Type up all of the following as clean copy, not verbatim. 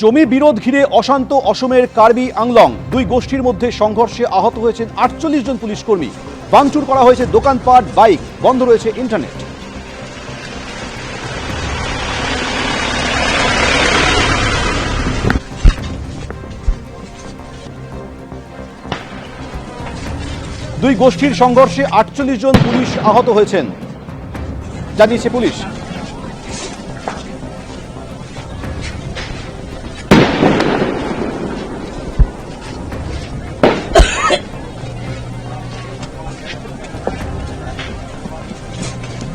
জমি বিরোধ ঘিরে অশান্ত অসমের কার্বি আংলং। দুই গোষ্ঠীর মধ্যে সংঘর্ষে আহত হয়েছেন ৪৮ জন পুলিশ কর্মী। ভাঙচুর করা হয়েছে দোকানপাট, বাইক, বন্ধ রয়েছে ইন্টারনেট। দুই গোষ্ঠীর সংঘর্ষে ৪৮ জন পুলিশ আহত হয়েছেন জানিয়েছে পুলিশ।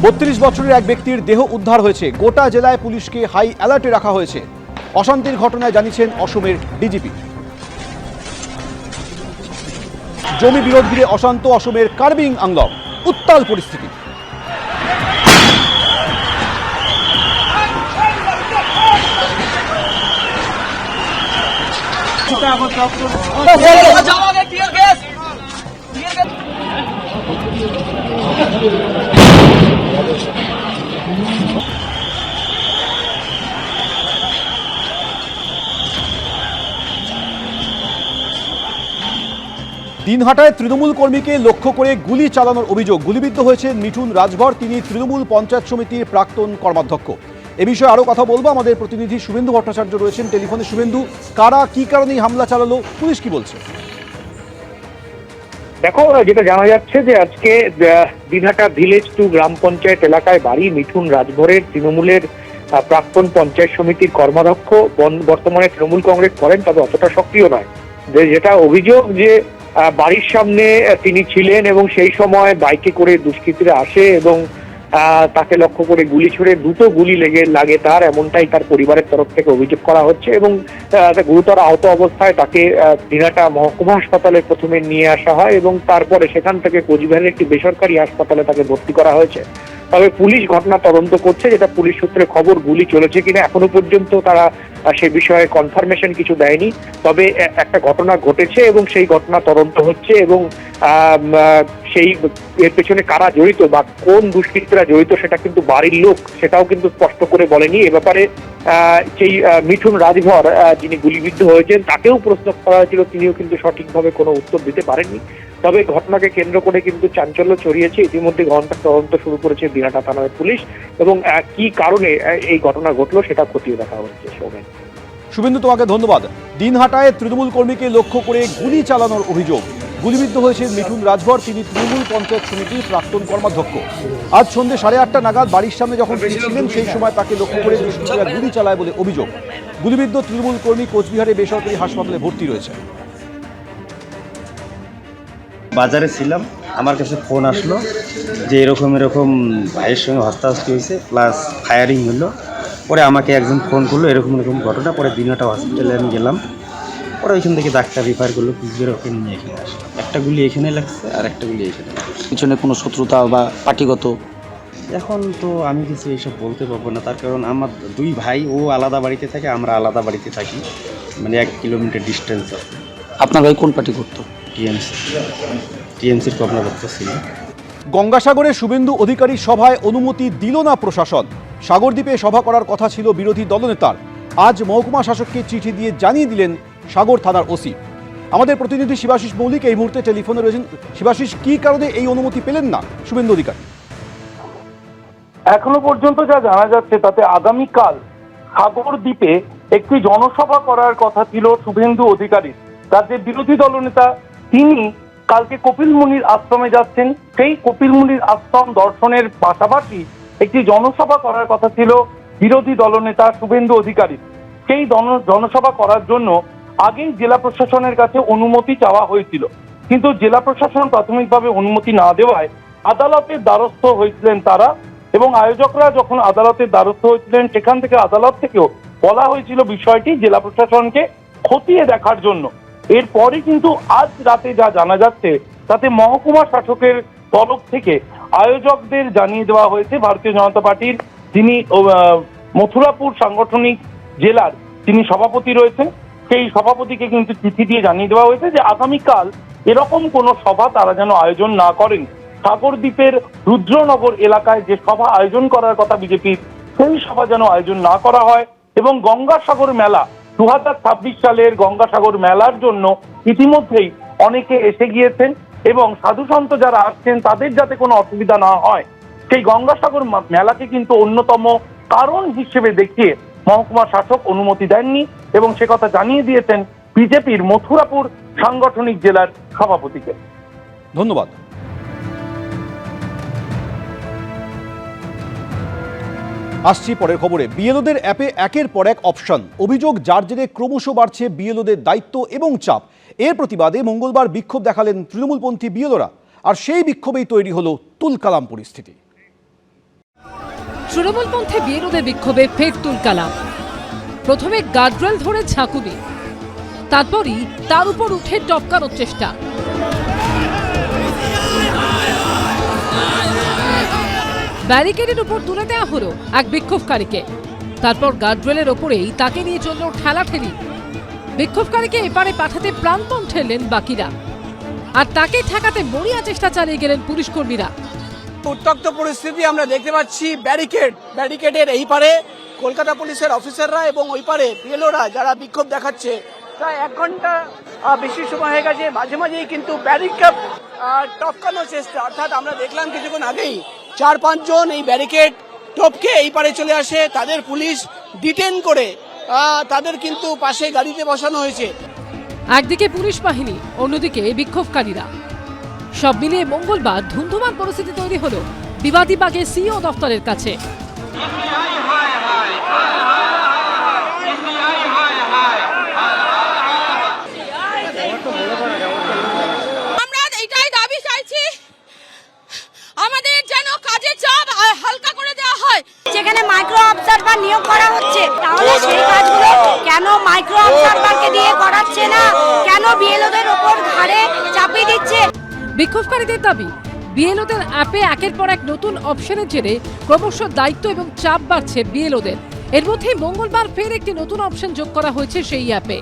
বত্রিশ বছরের এক ব্যক্তির দেহ উদ্ধার হয়েছে। গোটা জেলায় পুলিশকে হাই অ্যালার্টে রাখা হয়েছে। অশান্তির ঘটনায় জানিয়েছেন অসমের ডিজিপি। জমি বিরোধ ঘিরে অশান্ত অসমের কার্বি আংলং, উত্তাল পরিস্থিতি। দিনহাটায় তৃণমূল কর্মীকে লক্ষ্য করে গুলি চালানোর অভিযোগ। গুলিবিদ্ধ হয়েছেন মিঠুন রাজভর, তিনি তৃণমূল পঞ্চায়েত সমিতির প্রাক্তন কর্মাধ্যক্ষ। এ বিষয়ে আরো কথা বলবো, আমাদের প্রতিনিধি শুভেন্দু ভট্টাচার্য রয়েছেন টেলিফোনে। শুভেন্দু, কারা কি কারণে হামলা চালালো, পুলিশ কি বলছে? দেখো, যেটা জানা যাচ্ছে যে আজকে দিনহাটা ভিলেজ 2 গ্রাম পঞ্চায়েত এলাকায় বাড়ি মিঠুন রাজভরের। তৃণমূলের প্রাক্তন পঞ্চায়েত সমিতির কর্মাধ্যক্ষ, বর্তমানে তৃণমূল কংগ্রেস করেন, তবে অতটা সক্রিয় নয়। যেটা অভিযোগ যে বাড়ির সামনে তিনি ছিলেন এবং সেই সময় বাইকে করে দুষ্কৃতীরা আসে এবং তাকে লক্ষ্য করে গুলি ছুড়ে দুটো গুলি লাগে তার, এমনটাই তার পরিবারের তরফ থেকে অভিযোগ করা হচ্ছে। এবং গুরুতর আহত অবস্থায় তাকে দিনহাটা মহকুমা হাসপাতালে প্রথমে নিয়ে আসা হয় এবং তারপরে সেখান থেকে কোচবিহারের একটি বেসরকারি হাসপাতালে তাকে ভর্তি করা হয়েছে। তবে পুলিশ ঘটনা তদন্ত করছে, যেটা পুলিশ সূত্রে খবর। গুলি চলেছে কিনা এখনো পর্যন্ত তারা সে বিষয়ে কনফার্মেশন কিছু দেয়নি। তবে একটা ঘটনা ঘটেছে এবং সেই ঘটনা তদন্ত হচ্ছে এবং সেই এর পেছনে কারা জড়িত বা কোন দুষ্কৃতীরা জড়িত সেটা কিন্তু বাড়ির লোক সেটাও কিন্তু স্পষ্ট করে বলেনি। এ ব্যাপারে সেই মিঠুন রাজভর যিনি গুলিবিদ্ধ হয়েছেন তাকেও প্রশ্ন করা হয়েছিল, তিনিও কিন্তু সঠিকভাবে কোনো উত্তর দিতে পারেননি। তবে ঘটনাকে কেন্দ্র করে কিন্তু চাঞ্চল্য ছড়িয়েছে। ইতিমধ্যে ঘটনার তদন্ত শুরু করেছে দিনহাটা থানার পুলিশ এবং কি কারণে এই ঘটনা ঘটলো সেটা খতিয়ে দেখা হচ্ছে। শুভেন্দু, তোমাকে ধন্যবাদ। দিনহাটায় তৃণমূল কর্মীকে লক্ষ্য করে গুলি চালানোর অভিযোগ। গুলিবিদ্ধ হয়েছেন মিঠুন রাজভর, তিনি তৃণমূল পঞ্চায়েত সমিতির প্রাক্তন কর্মাধ্যক্ষ। আজ সন্ধ্যে 8:30 নাগাদ বাড়ির সামনে যখন তিনি ছিলেন সেই সময় তাকে লক্ষ্য করে দুষ্কৃতীরা গুলি চালায় বলে অভিযোগ। গুলিবিদ্ধ তৃণমূল কর্মী কোচবিহারে বেসরকারি হাসপাতালে ভর্তি রয়েছে। বাজারে ছিলাম, আমার কাছে ফোন আসলো যে এরকম ভাইয়ের সঙ্গে হস্তাহস্তি হয়েছে, প্লাস ফায়ারিং হলো। পরে আমাকে একজন ফোন করলো এরকম ঘটনা। পরে দিনহাটা হসপিটালে আমি গেলাম। পরে ওইখান থেকে ডাক্তার রিফার করলো কুচবিহার, ওকে নিয়ে এখানে আসলো। একটা গুলি এখানে লাগছে আর একটা গুলি এখানে। পিছনে কোনো শত্রুতা বা পার্টিগত? এখন তো আমি কিছু এইসব বলতে পারবো না, তার কারণ আমার দুই ভাই, ও আলাদা বাড়িতে থাকে, আমরা আলাদা বাড়িতে থাকি, মানে 1 কিলোমিটার ডিস্টেন্স আছে। আপনার ভাই কোন পার্টি করতো? টিএমসির কর্মকর্ত ছিল। গঙ্গাসাগরে শুভেন্দু অধিকারী সভায় অনুমতি দিল না প্রশাসন। সাগরদ্বীপে সভা করার কথা ছিল বিরোধী দলনেতার। আজ মহকুমা শাসককে চিঠি দিয়ে জানিয়ে দিলেন সাগর থানার ওসি। আমাদের প্রতিনিধি শিবাশিস মৌলিক এই মুহূর্তে টেলিফোনে রয়েছেন। শিবাশিস, কি কারণে এই অনুমতি পেলেন না শুভেন্দু অধিকারী? এখনো পর্যন্ত যা জানা যাচ্ছে তাতে আগামীকাল সাগরদ্বীপে একটি জনসভা করার কথা ছিল শুভেন্দু অধিকারী। রাজ্যের বিরোধী দলনেতা তিনি কালকে কপিল মুনির আশ্রমে যাচ্ছেন। সেই কপিল মুনির আশ্রম দর্শনের পাশাপাশি একটি জনসভা করার কথা ছিল বিরোধী দলনেতা শুভেন্দু অধিকারী। সেই জনসভা করার জন্য আগেই জেলা প্রশাসনের কাছে অনুমতি চাওয়া হয়েছিল, কিন্তু জেলা প্রশাসন প্রাথমিকভাবে অনুমতি না দেওয়ায় আদালতের দ্বারস্থ হয়েছিলেন তারা। এবং আয়োজকরা যখন আদালতের দ্বারস্থ হয়েছিলেন সেখান থেকে আদালত থেকেও বলা হয়েছিল বিষয়টি জেলা প্রশাসনকে খতিয়ে দেখার জন্য। এরপরে কিন্তু আজ রাতে যা জানা যাচ্ছে তাতে মহকুমা শাসকের তরফ থেকে আয়োজকদের জানিয়ে দেওয়া হয়েছে, ভারতীয় জনতা পার্টির যিনি মথুরাপুর সাংগঠনিক জেলার তিনি সভাপতি রয়েছেন, সেই সভাপতিকে কিন্তু চিঠি দিয়ে জানিয়ে দেওয়া হয়েছে যে আগামীকাল এরকম কোনো সভা তারা যেন আয়োজন না করেন। সাগরদ্বীপের রুদ্রনগর এলাকায় যে সভা আয়োজন করার কথা বিজেপির, সেই সভা যেন আয়োজন না করা হয় এবং গঙ্গাসাগর মেলা 2026 সালের গঙ্গাসাগর মেলার জন্য ইতিমধ্যেই অনেকে এসে গিয়েছেন এবং সাধু সন্ত যারা আসছেন তাদের যাতে কোনো অসুবিধা না হয় সেই গঙ্গাসাগর মেলাকে কিন্তু অন্যতম কারণ হিসেবে দেখিয়ে মহকুমা শাসক অনুমতি দেননি এবং সে কথা জানিয়ে দিয়েছেন বিজেপির মথুরাপুর সাংগঠনিক জেলার সভাপতিকে। ধন্যবাদ। আসছি পরের খবরে। বিএলওদের অ্যাপে একের পর এক অপশন, অভিযোগ যার জেরে ক্রমশ বাড়ছে বিএলওদের দায়িত্ব এবং চাপ। এর প্রতিবাদে মঙ্গলবার বিক্ষোভ দেখালেন তৃণমূলপন্থী বিএলওরা, আর সেই বিক্ষোভেই তৈরি হলো তুলকালাম পরিস্থিতি। তৃণমূলপন্থী বিএলওদের বিক্ষোভে ফের তুলকালাম। প্রথমে গার্ডরেল ধরে ঝাঁকুনি, তারপরই তার উপর উঠে টপকানোর চেষ্টা। ব্যারিকেডের উপর তুলে দেওয়া হলো এক বিক্ষোভকারীকে, তারপর গার্ডরেলের ওপরেই তাকে নিয়ে চলল ঠেলাঠেলি। বিক্ষোভকারীকে এপারে পাঠাতে প্রাণপণ ঠেললেন বাকিরা, আর তাকে ঠেকাতে মরিয়া চেষ্টা চালিয়ে গেলেন পুলিশ কর্মীরা। উত্তপ্ত পরিস্থিতি আমরা দেখতে পাচ্ছি। ব্যারিকেডের এই পারে কলকাতা পুলিশের অফিসাররা এবং ওই পারে বিএলওরা যারা বিক্ষোভ দেখাচ্ছে, প্রায় 1 ঘন্টা বেশি সময় হয়ে গেছে। মাঝে মাঝেই কিন্তু ব্যারিকেড টপকানোর চেষ্টা, অর্থাৎ আমরা দেখলাম কিছুক্ষণ আগেই 4-5 জন এই ব্যারিকেড টপকে এই পারে চলে আসে, তাদের পুলিশ ডিটেন করে তাদের কিন্তু পাশে গাড়িতে বসানো হয়েছে। একদিকে পুলিশ বাহিনী, অন্যদিকে বিক্ষোভকারীরা, সব মিলিয়ে মঙ্গলবার ধুন্ধুমার পরিস্থিতি তৈরি হলো বিবাদীবাগের সিইও দফতরের কাছে। আমরা এটাই দাবি চাইছি, আমাদের যেন কাজের চাপ হালকা করে দেওয়া হয়। যেখানে মাইক্রো অবজারভার নিয়োগ করা হচ্ছে, তাহলে সেই কাজগুলো কেন মাইক্রো অবজারভারকে দিয়ে করাচ্ছে না? কেন বিএলওদের উপর ঘাড়ে চাপিয়ে দিচ্ছে? বিক্ষোভকারীদের দাবি, বিএলওদের অ্যাপে একের পর এক নতুন অপশনের জেরে ক্রমশ দায়িত্ব এবং চাপ বাড়ছে বিএলওদের। এর মধ্যেই মঙ্গলবার ফের একটি নতুন অপশন যোগ করা হয়েছে সেই অ্যাপে।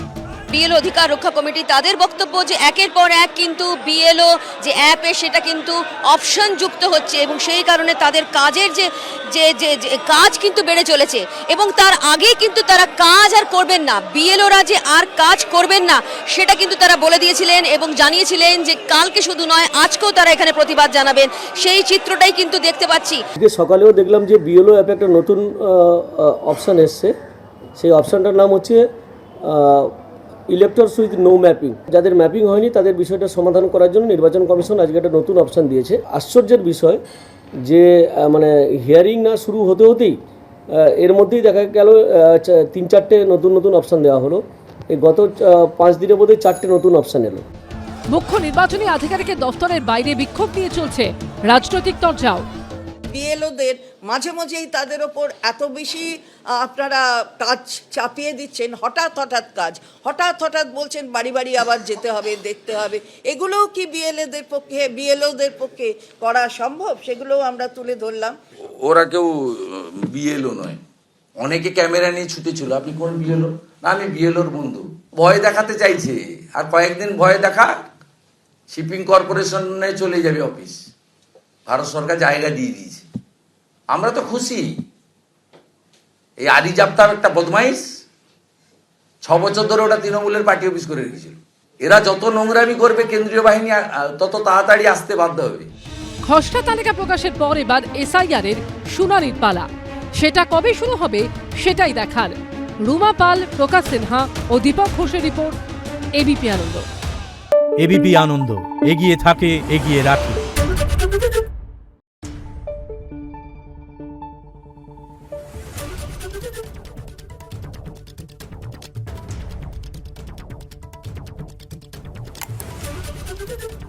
বিএলও অধিকার রক্ষা কমিটি তাদের বক্তব্য যে একের পর এক কিন্তু বিএলও যে অ্যাপে সেটা কিন্তু অপশন যুক্ত হচ্ছে এবং সেই কারণে তাদের কাজের যে কাজ কিন্তু বেড়ে চলেছে এবং তার আগে কিন্তু তারা কাজ আর করবেন না, বিএলওরা যে আর কাজ করবেন না সেটা কিন্তু তারা বলে দিয়েছিলেন এবং জানিয়েছিলেন যে কালকে শুধু নয় আজকেও তারা এখানে প্রতিবাদ জানাবেন। সেই চিত্রটাই কিন্তু দেখতে পাচ্ছি। সকালেও দেখলাম যে বিএলও অ্যাপে একটা নতুন অপশান এসছে। সেই অপশানটার নাম হচ্ছে ইলেক্টরস উইথ নো ম্যাপিং। যাদের ম্যাপিং হয়নি তাদের বিষয়টা সমাধান করার জন্য নির্বাচন কমিশন আজকে একটা নতুন অপশান দিয়েছে। আশ্চর্যের বিষয় যে মানে হিয়ারিং না শুরু হতে হতেই এর মধ্যেই দেখা গেল 3-4টে নতুন অপশান দেওয়া হলো। এই গত 5 দিনের মধ্যে 4টে নতুন অপশান এলো। মুখ্য নির্বাচনী আধিকারিকের দফতরের বাইরে বিক্ষোভ নিয়ে চলছে রাজনৈতিক তরজাও। বিএলওদের মাঝে মাঝেই তাদের ওপর এত বেশি আপনারা কাজ চাপিয়ে দিচ্ছেন, হঠাৎ কাজ, হঠাৎ বলছেন বাড়ি বাড়ি আবার যেতে হবে, দেখতে হবে। এগুলোও কি বিএলওদের পক্ষে করা সম্ভব? সেগুলোও আমরা তুলে ধরলাম। ওরা কেউ বিএলও নয়, অনেকে ক্যামেরা নিয়ে ছুটেছিল। আপনি কোন বিএলও? না, আমি বিএলওর বন্ধু। ভয় দেখাতে চাইছে, আর কয়েকদিন ভয় দেখা শিপিং কর্পোরেশনে চলে যাবে অফিস। ভারত সরকার জায়গা দিয়ে দিয়েছে, আমরা তো খুশি। এই আদি জাপ্তার একটা বদমাইশ, 6 বছর ধরে ওটা তৃণমূলের পার্টি অফিস করে রেখেছিল। এরা যত নোংরামি করবে কেন্দ্রীয় বাহিনী তত তাড়াতাড়ি আসতে বাধ্য হবে। খসড়া তালিকা প্রকাশের পর এবার এসআইআর এর শুনানির পালা। সেটা কবে শুরু হবে সেটাই দেখার। রুমা পাল, প্রকাশ সিনহা ও দীপক ঘোষের রিপোর্ট, এবিপি আনন্দ। এবিপি আনন্দ, এগিয়ে থাকে, এগিয়ে রাখে। Thank you.